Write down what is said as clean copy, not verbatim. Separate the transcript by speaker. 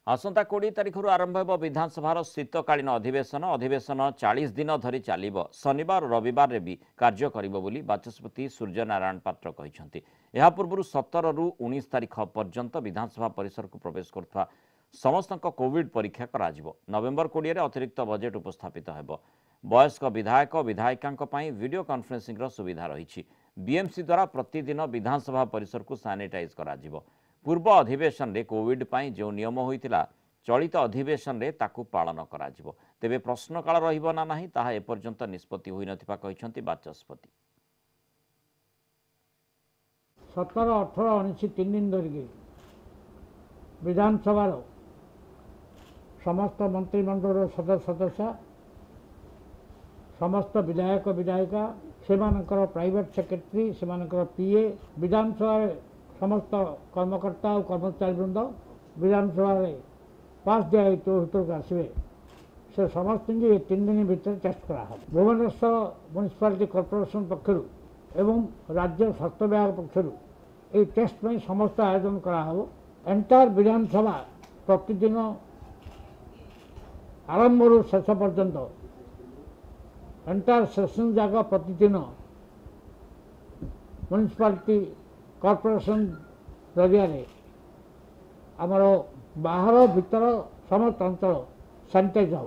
Speaker 1: आसंता 20 तारिखर आरंभ हो विधानसभा शीतकालीन अधिवेशन अधिवेशन 40 दिन धरी चलिब शनिवार रविवार रे भी कार्य करिबो बोली बाचस्पति सूर्यनारायण पात्र कहिसंती। एहा पूर्व 17 रु 19 तारिख पर्यंत विधानसभा परिसर को प्रवेश करथवा समस्तक कोविड परीक्षा कराजिबो। नवेम्बर 20 रे अतिरिक्त बजेट उपस्थापित हेबो। वयस्क विधायक विधायिकांक पई वीडियो कॉन्फ्रेंसिंग रो सुविधा रहिछि। बीएमसी द्वारा प्रतिदिन विधानसभा परिसर को सैनिटाइज कराजिबो। पूर्व अधिवेशन रे कोविड पई जो नियम होइतिला चलित अधिवेशन रे ताकू पालन कराजिबो। तेबे प्रश्नकाल रहिबो ना नाही ताहा एपर्यंत निष्पत्ति होई नथिबा कहिसंती बाचस्पति।
Speaker 2: 17, 18, 19 3 दिन धरिकी विधानसभा समस्त मंत्रिमंडल सदस्य समस्त विधायक विधायिका से प्राइवेट सेक्रेटरी से पीए विधानसभा समस्त कर्मकर्ता और कर्मचारी वृंद विधानसभा पास दिया भर आसवे से समस्त 3 दिन भीतर टेस्ट करा भुवनेश्वर म्युनिसिपालिटी कॉर्पोरेशन पक्षर एवं राज्य स्वास्थ्य विभाग पक्षर ये टेस्ट में समस्त आयोजन करा एंटायर विधानसभा प्रतिदिन आरंभ शेष पर्यंत एंटायर सेशन जाक प्रतिदिन म्युनिसिपालिटी कॉर्पोरेशन जरिया आमर बाहर भीतर समस्त अंचल सैनिटाइज हम।